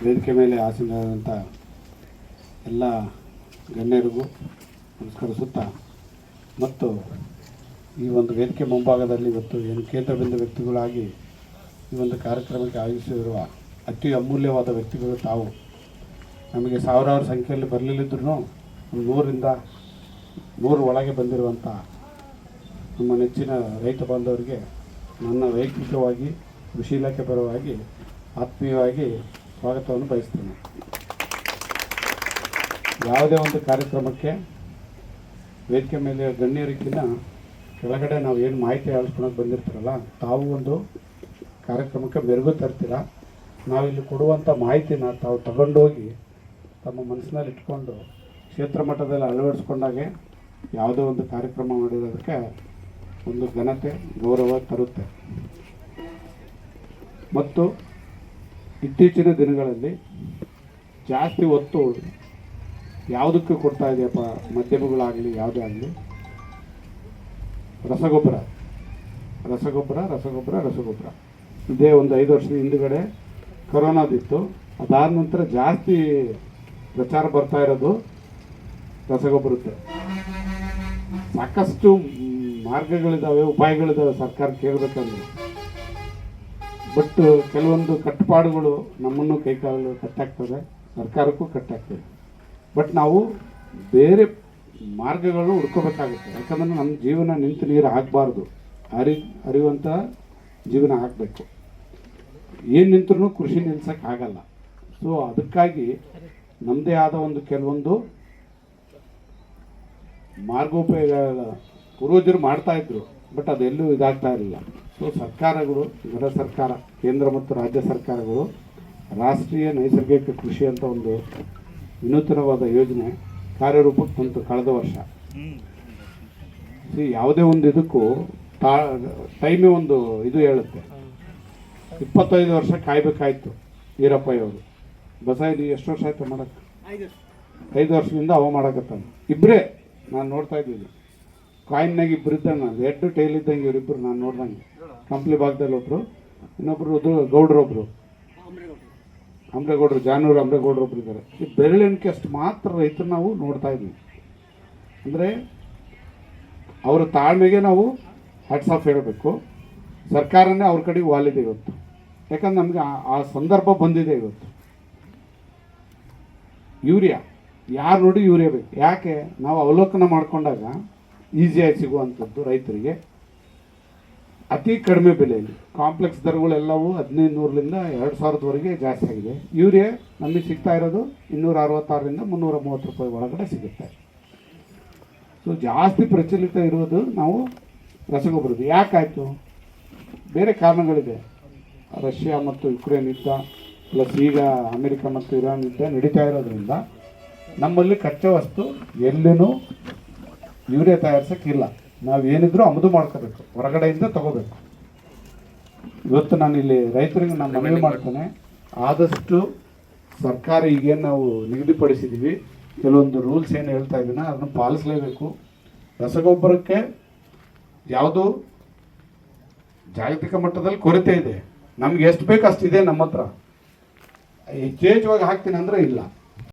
ವೇದಿಕೆ ಮೇಲೆ ಆಸೀನರಾದಂಥ ಎಲ್ಲ ಗಣ್ಯರಿಗೂ ನಮಸ್ಕರಿಸುತ್ತಾ ಮತ್ತು ಈ ಒಂದು ವೇದಿಕೆ ಮುಂಭಾಗದಲ್ಲಿ ಇವತ್ತು ಏನು ಕೇಂದ್ರ ಬಿಂದು ವ್ಯಕ್ತಿಗಳಾಗಿ ಈ ಒಂದು ಕಾರ್ಯಕ್ರಮಕ್ಕೆ ಆಯೋಜಿಸಿರುವ ಅತಿ ಅಮೂಲ್ಯವಾದ ವ್ಯಕ್ತಿಗಳು ತಾವು. ನಮಗೆ ಸಾವಿರಾರು ಸಂಖ್ಯೆಯಲ್ಲಿ ಬರಲಿಲ್ಲದ್ರೂ 100 ಒಳಗೆ ಬಂದಿರುವಂಥ ನಮ್ಮ ನೆಚ್ಚಿನ ರೈತ ಬಾಂಧವರಿಗೆ ನನ್ನ ವೈಯಕ್ತಿಕವಾಗಿ ಕೃಷಿ ಇಲಾಖೆ ಪರವಾಗಿ ಆತ್ಮೀಯವಾಗಿ ಸ್ವಾಗತವನ್ನು ಬಯಸ್ತೇನೆ. ಯಾವುದೇ ಒಂದು ಕಾರ್ಯಕ್ರಮಕ್ಕೆ ವೇದಿಕೆ ಮೇಲೆ ಗಣ್ಯರಿಗಿಂತ ಕೆಳಗಡೆ ನಾವು ಏನು ಮಾಹಿತಿ ಆಲಿಸ್ಕೊಳಕ್ಕೆ ಬಂದಿರ್ತಾರಲ್ಲ, ತಾವು ಒಂದು ಕಾರ್ಯಕ್ರಮಕ್ಕೆ ಮೆರುಗು ತರ್ತೀರ. ನಾವಿಲ್ಲಿ ಕೊಡುವಂಥ ಮಾಹಿತಿನ ತಾವು ತಗೊಂಡೋಗಿ ತಮ್ಮ ಮನಸ್ಸಿನಲ್ಲಿ ಇಟ್ಕೊಂಡು ಕ್ಷೇತ್ರ ಮಟ್ಟದಲ್ಲಿ ಅಳವಡಿಸ್ಕೊಂಡಾಗೆ ಯಾವುದೋ ಒಂದು ಕಾರ್ಯಕ್ರಮ ಮಾಡಿರೋದಕ್ಕೆ ಒಂದು ಘನತೆ ಗೌರವ ತರುತ್ತೆ. ಮತ್ತು ಇತ್ತೀಚಿನ ದಿನಗಳಲ್ಲಿ ಜಾಸ್ತಿ ಒತ್ತು ಯಾವುದಕ್ಕೆ ಕೊಡ್ತಾ ಇದೆಯಪ್ಪ, ಮಾಧ್ಯಮಗಳಾಗಲಿ ಯಾವುದೇ ಆಗಲಿ, ರಸಗೊಬ್ಬರ. ಇದೇ ಒಂದು 5 ವರ್ಷದ ಹಿಂದುಗಡೆ ಕೊರೋನಾದಿತ್ತು. ಅದಾದ ನಂತರ ಜಾಸ್ತಿ ಪ್ರಚಾರ ಬರ್ತಾ ಇರೋದು ರಸಗೊಬ್ಬರಕ್ಕೆ. ಸಾಕಷ್ಟು ಮಾರ್ಗಗಳಿದ್ದಾವೆ, ಉಪಾಯಗಳಿದ್ದಾವೆ ಸರ್ಕಾರ ಕೇಳಬೇಕಂದ್ರೆ. ಬಟ್ ಕೆಲವೊಂದು ಕಟ್ಟುಪಾಡುಗಳು ನಮ್ಮನ್ನು ಕೈಕಾಲು ಕಟ್ಟಾಗ್ತದೆ, ಸರ್ಕಾರಕ್ಕೂ ಕಟ್ಟಾಗ್ತದೆ. ಬಟ್ ನಾವು ಬೇರೆ ಮಾರ್ಗಗಳನ್ನು ಹುಡ್ಕೋಬೇಕಾಗುತ್ತೆ. ಯಾಕಂದ್ರೆ ನಮ್ಮ ಜೀವನ ನಿಂತು ನೀರು ಆಗಬಾರ್ದು, ಹರಿಯುವಂಥ ಜೀವನ ಆಗಬೇಕು. ಏನು ನಿಂತರೂ ಕೃಷಿ ನಿಲ್ಸೋಕ್ಕಾಗಲ್ಲ. ಸೊ ಅದಕ್ಕಾಗಿ ನಮ್ಮದೇ ಆದ ಒಂದು ಕೆಲವೊಂದು ಮಾರ್ಗೋಪಯೋಗ ಪೂರ್ವಜರು ಮಾಡ್ತಾಯಿದ್ರು, ಬಟ್ ಅದೆಲ್ಲೂ ಇದಾಗ್ತಾ ಇರಲಿಲ್ಲ. ಸೊ ಸರ್ಕಾರಗಳು, ಗೃಹ ಸರ್ಕಾರ, ಕೇಂದ್ರ ಮತ್ತು ರಾಜ್ಯ ಸರ್ಕಾರಗಳು ರಾಷ್ಟ್ರೀಯ ನೈಸರ್ಗಿಕ ಕೃಷಿ ಅಂತ ಒಂದು ವಿನೂತನವಾದ ಯೋಜನೆ ಕಾರ್ಯರೂಪಕ್ಕೆ ಬಂತು ಕಳೆದ ವರ್ಷ. ಯಾವುದೇ ಒಂದು ಇದಕ್ಕೂ ಟೈಮೇ ಒಂದು ಇದು ಹೇಳುತ್ತೆ. 25 ವರ್ಷ ಕಾಯ್ಬೇಕಾಯ್ತು ಈರಪ್ಪಯ್ಯವರು. ಬಸಾಯಿ ಎಷ್ಟು ವರ್ಷ ಆಯ್ತು ಮಾಡಕ್ಕೆ? 5 ವರ್ಷದಿಂದ ಅವ ಮಾಡಕತ್ತಾನೆ. ಇಬ್ಬರೇ ನಾನು ನೋಡ್ತಾ ಇದ್ದೀನಿ. ಕಾಯಿನ್ನಾಗ ಇಬ್ಬರು ಇದ್ದಂಗೆ, ನಾನು ಹೆಡ್ ಟೈಲ್ ಇದ್ದಂಗೆ ಇವರಿಬ್ಬರು ನಾನು ನೋಡ್ದಂಗೆ. ಕಂಪ್ಲಿ ಭಾಗದಲ್ಲಿ ಒಬ್ಬರು, ಇನ್ನೊಬ್ಬರು ಗೌಡ್ರೊಬ್ಬರು, ಅಂಬ್ರೇಗೌಡರು, ಜಾನೂರು ಅಂಬ್ರೇಗೌಡರು ಒಬ್ರು ಇದ್ದಾರೆ. ಈ ಬೆರಳೆಣಿಕೆ ಅಷ್ಟು ಮಾತ್ರ ರೈತರು ನಾವು ನೋಡ್ತಾ ಇದ್ವಿ. ಅಂದರೆ ಅವರ ತಾಳ್ಮೆಗೆ ನಾವು ಹ್ಯಾಟ್ಸ್ ಆಫ್ ಹೇಳಬೇಕು. ಸರ್ಕಾರನೇ ಅವ್ರ ಕಡೆಗೆ ವಾಲಿದೆ ಇವತ್ತು. ಯಾಕಂದ್ರೆ ನಮಗೆ ಆ ಸಂದರ್ಭ ಬಂದಿದೆ ಇವತ್ತು. ಯೂರಿಯಾ ಯಾರು ನೋಡಿ ಯೂರಿಯಾ ಬೇಕು. ಯಾಕೆ? ನಾವು ಅವಲೋಕನ ಮಾಡಿಕೊಂಡಾಗ ಈಸಿಯಾಗಿ ಸಿಗುವಂಥದ್ದು ರೈತರಿಗೆ ಅತಿ ಕಡಿಮೆ ಬೆಲೆಯಲ್ಲಿ. ಕಾಂಪ್ಲೆಕ್ಸ್ ದರಗಳೆಲ್ಲವೂ 1500ರಿಂದ 2000ವರೆಗೆ ಜಾಸ್ತಿ ಆಗಿದೆ. ಯೂರಿಯಾ ನಮಗೆ ಸಿಗ್ತಾ ಇರೋದು 266ರಿಂದ 330 ರೂಪಾಯಿ ಒಳಗಡೆ ಸಿಗುತ್ತೆ. ಸೊ ಜಾಸ್ತಿ ಪ್ರಚಲಿತ ಇರೋದು ನಾವು ರಸಗೊಬ್ಬರದ್ದು. ಯಾಕಾಯಿತು? ಬೇರೆ ಕಾರಣಗಳಿದೆ. ರಷ್ಯಾ ಮತ್ತು ಯುಕ್ರೇನ್ ಯುದ್ಧ, ಪ್ಲಸ್ ಈಗ ಅಮೆರಿಕ ಮತ್ತು ಇರಾನ್ ಯುದ್ಧ ನಡೀತಾ ಇರೋದ್ರಿಂದ ನಮ್ಮಲ್ಲಿ ಕಚ್ಚಾ ವಸ್ತು ಎಲ್ಲಿನೂ ಯೂರಿಯಾ ತಯಾರಿಸೋಕ್ಕಿಲ್ಲ. ನಾವೇನಿದ್ರೂ ಆಮದು ಮಾಡ್ಕೋಬೇಕು, ಹೊರಗಡೆಯಿಂದ ತಗೋಬೇಕು. ಇವತ್ತು ನಾನಿಲ್ಲಿ ರೈತರಿಗೆ ನಾನು ಮನವಿ ಮಾಡ್ತೇನೆ, ಆದಷ್ಟು ಸರ್ಕಾರ ಈಗೇನು ನಾವು ನಿಗದಿಪಡಿಸಿದ್ದೀವಿ, ಕೆಲವೊಂದು ರೂಲ್ಸ್ ಏನು ಹೇಳ್ತಾ ಇದ್ದೀನ ಅದನ್ನು ಪಾಲಿಸಲೇಬೇಕು. ರಸಗೊಬ್ಬರಕ್ಕೆ ಯಾವುದು ಜಾಗತಿಕ ಮಟ್ಟದಲ್ಲಿ ಕೊರತೆ ಇದೆ. ನಮ್ಗೆ ಎಷ್ಟು ಬೇಕು ಅಷ್ಟಿದೆ ನಮ್ಮ ಹತ್ರ. ಹೆಚ್ಚೇಚ್ಛವಾಗಿ ಹಾಕ್ತೀನಿ ಅಂದರೆ ಇಲ್ಲ.